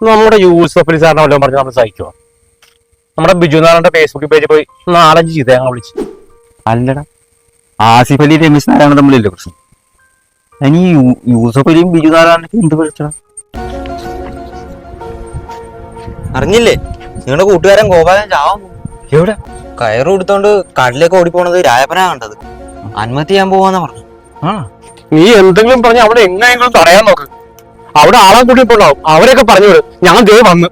നമ്മുടെ യൂസഫ് സാറിനെ വല്ലതും പറഞ്ഞ് നമ്മൾ സഹിക്കുമോ? നമ്മുടെ ബിജു നാരായണന്റെ ഫേസ്ബുക്ക് പേജിൽ പോയി 4-5 ചീത്ത ഞങ്ങൾ വിളിച്ചു. അല്ലടാ, ആസിഫ് അലി രമേശ് നാരായണ തമ്മിലല്ലേ പ്രശ്നം? ഇനി യൂസഫ് അലിയും ബിജു നാരായണക്ക് എന്ത് വിളിച്ചടാ? അറിഞ്ഞില്ലേ നിങ്ങളുടെ കൂട്ടുകാരൻ ഗോപാലൻ ചാവുന്നു? എവിടെ? കയറ് കൊടുത്തോണ്ട് കടലിലേക്ക് ഓടിപ്പോണത് രായപ്പനാ കണ്ടത്. ആത്മഹത്യ ചെയ്യാൻ പോവാന്നാ പറഞ്ഞു. നീ എന്തെങ്കിലും പറഞ്ഞ് അവിടെ എങ്ങനെയെങ്കിലും തടയാൻ നോക്ക്. അവിടെ ആളാൻ കൂട്ടിയിട്ടുണ്ടാവും, അവരെയൊക്കെ പറഞ്ഞു വിടും. ഞാൻ ദേ വന്ന്.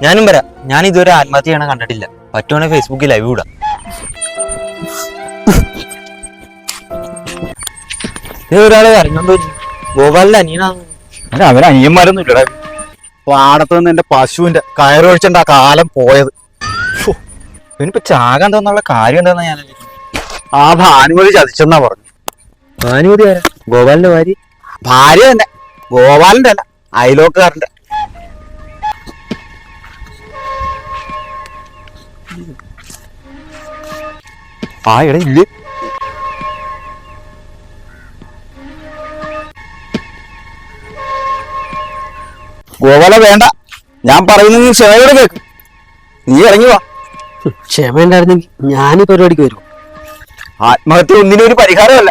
ഞാനും വരാം. ഞാൻ ഇതുവരെ ആത്മഹത്യ ചെയ്യണം കണ്ടിട്ടില്ല. പറ്റുവാണെങ്കിൽ ഫേസ്ബുക്കിൽ ലൈവ് വിടാം. ഒരാളെ അറിഞ്ഞോണ്ട് ഗോപാലിന്റെ അനിയനാണ്. അവൻ അനിയന്മാരൊന്നും ഇല്ലടാ. പാടത്ത് നിന്ന് എന്റെ പശുവിന്റെ കയറൊഴിച്ചണ്ട ആ കാലം പോയത്. ഇനിയിപ്പോ ചാകാൻ തോന്നുള്ള കാര്യം എന്താന്നാ ഞാൻ ആ ഭാനുമതി ചതിച്ചെന്നാ പറഞ്ഞു. ഭാനുമതി ആരാ? ഗോപാലിന്റെ ഭാര്യ? ഭാര്യ തന്നെ, ഗോപാലിന്റെ അല്ല, അയലോക്കാരന്റെ. ആ ഇട ഇല്ലേ? ഗോപാല വേണ്ട, ഞാൻ പറയുന്നത് നീ ക്ഷമയോടെ കേക്ക്. നീ ഇറങ്ങി വാ. ക്ഷമ ഉണ്ടായിരുന്നെങ്കിൽ ഞാൻ ഈ പരിപാടിക്ക് വരും. ആത്മഹത്യ ഒന്നിനും ഒരു പരിഹാരമല്ല.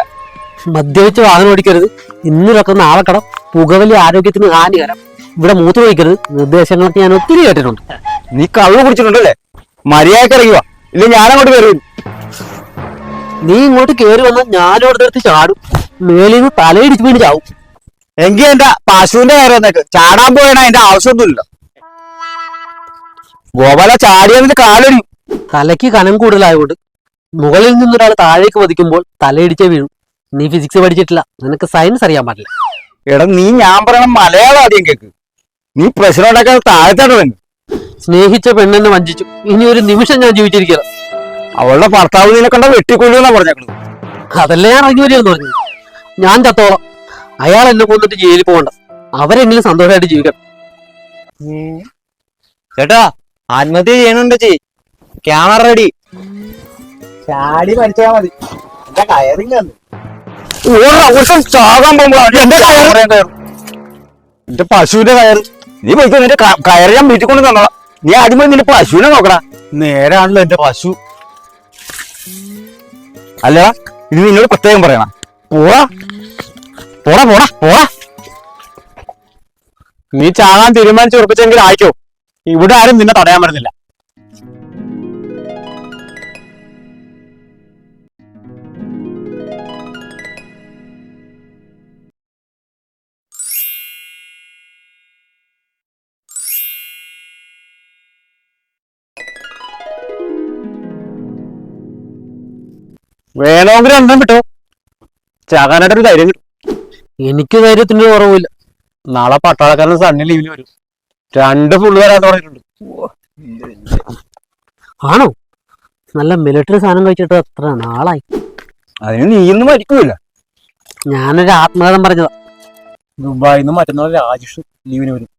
മദ്യപിച്ച് വാഹനം ഓടിക്കരുത്, ഇന്നിലൊക്കെ നാളെ കടം, പുകവലി ആരോഗ്യത്തിന് ഹാനികരം, ഇവിടെ മൂത്ത് ഒഴിക്കരുത്, നിർദ്ദേശങ്ങളൊക്കെ ഞാൻ ഒത്തിരി കേട്ടിട്ടുണ്ട്. നീ കള്ളു കുടിച്ചിട്ടുണ്ടല്ലേ? മര്യാദക്ക് ഇറങ്ങി വാ, ഇല്ല ഞാനങ്ങോട്ട് കയറി. നീ ഇങ്ങോട്ട് കയറി വന്നാൽ ഞാനോടത്ത് ചാടും, മേലിൽ നിന്ന് തലയിടിച്ച് വീണ് ചാവും. എങ്കിൽ എന്റെ പശുവിന്റെ കയറി വന്നേക്ക്. ചാടാൻ പോയണ അതിന്റെ ആവശ്യമൊന്നുമില്ല. ഗോപാല ചാടിയതിന്റെ കാലടി. തലയ്ക്ക് കനം കൂടുതലായതുകൊണ്ട് മുകളിൽ നിന്നൊരാൾ താഴേക്ക് വധിക്കുമ്പോൾ തലയിടിച്ചേ വീഴും. നീ ഫിസിക്സ് പഠിച്ചിട്ടില്ല, നിനക്ക് സയൻസ് അറിയാൻ പാടില്ല. എടാ നീ ഞാൻ പറയണ മലയാളം ആദ്യം കേക്ക്. നീ പ്രശ്നം ഉണ്ടാക്കാൻ താഴത്തോട്ട് വന്നു. സ്നേഹിച്ച പെണ്ണെന്നെ വഞ്ചിച്ചു, ഇനി ഒരു നിമിഷം ഞാൻ ജീവിച്ചിരിക്കണം. അവളുടെ ഭർത്താവ് നിന്നെ കണ്ട വെട്ടിക്കൊല്ലുന്നാ പറഞ്ഞേക്കണത്. അതല്ലേ ഞാൻ അറിഞ്ഞു വരികയെന്ന് പറഞ്ഞു. ഞാൻ ചത്തോളം അയാൾ എന്നെ കൊന്നിട്ട് ജയിലിൽ പോകണ്ട, അവരെങ്കിലും സന്തോഷമായിട്ട് ജീവിക്കണം. ചേട്ടാ ആത്മഹത്യ ചെയ്യണുണ്ട് ചേ. Camera ready. ചാടി മരിച്ചാ മതി. എന്റെ കയറില്ല ചാകാൻ പോകുമ്പോഴാണ് എന്റെ പശുവിന്റെ കയറ്. നീ പോയിക്കോ, നിന്റെ കയറ് ഞാൻ വീട്ടിൽ കൊണ്ട് തന്നോളാം. നീ ആദ്യം പോയി നിന്റെ പശുവിനെ നോക്കടാ. നേരാണല്ലോ എന്റെ പശു. അല്ല ഇത് നിന്നോട് പ്രത്യേകം പറയണം. പോടാ പോടാ പോടാ പോടാ. നീ ചാകാൻ തീരുമാനിച്ച് ഉറപ്പിച്ചെങ്കിൽ ആയിക്കോ, ഇവിടെ ആരും നിന്നെ തടയാൻ പറ്റുന്നില്ല. വേണമെങ്കിൽ രണ്ടും കിട്ടോ, ചാകാനായിട്ടൊരു ധൈര്യം കിട്ടും. എനിക്ക് ധൈര്യത്തിന് കുറവില്ല. നാളെ പട്ടാളക്കാരൻ സണ്ണി ലീവിൽ വരും. 2 ഫുള്ള് വരാൻ തുടങ്ങിയിട്ടുണ്ട്. ആണോ? നല്ല മിലിറ്ററി സാധനം കഴിച്ചിട്ട് എത്ര നാളായി. അതിന് നീയൊന്നും മരിക്കൂല. ഞാനൊരു ആത്മകഥം പറഞ്ഞതാ. ദുബായിൽ നിന്ന് മറ്റന്നാൾ രാജേഷ് ലീവിന് വരും.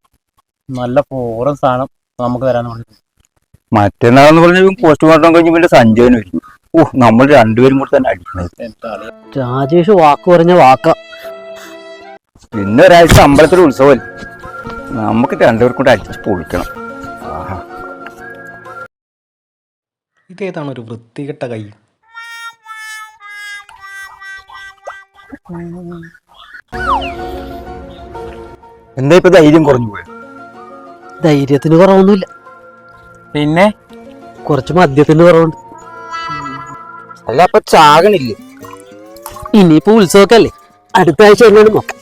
നല്ല ഫോറൻ സാധനം നമുക്ക് തരാൻ പറഞ്ഞിട്ടുണ്ട്. മറ്റന്നാളെന്ന് പറഞ്ഞ പോസ്റ്റ്മോർട്ടം കഴിഞ്ഞ സഞ്ജയന് വരും. നമ്മൾ രണ്ടുപേരും കൂടെ തന്നെ അടിക്കണത്. രാജേഷ് വാക്ക് പറഞ്ഞ വാക്ക. പിന്നെ ഒരാഴ്ച അമ്പലത്തിൽ ഉത്സവമല്ലേ, നമുക്ക് രണ്ടുപേർക്കും കൂടെ അടിച്ച് പൊളിക്കണം. ഇതേതാണ് ഒരു വൃത്തികെട്ട കൈ. എന്താ ഇപ്പൊ ധൈര്യം കുറഞ്ഞു പോയത്? ധൈര്യത്തിന് കുറവൊന്നുമില്ല, പിന്നെ കുറച്ച് മദ്യത്തിന് കുറവുണ്ട്. അല്ല അപ്പൊ ചാകണില്ലേ? ഇനിയിപ്പോ ഉത്സവമൊക്കെ അല്ലേ, അടുത്ത ആഴ്ച എങ്ങനെയാണ് നോക്കാം.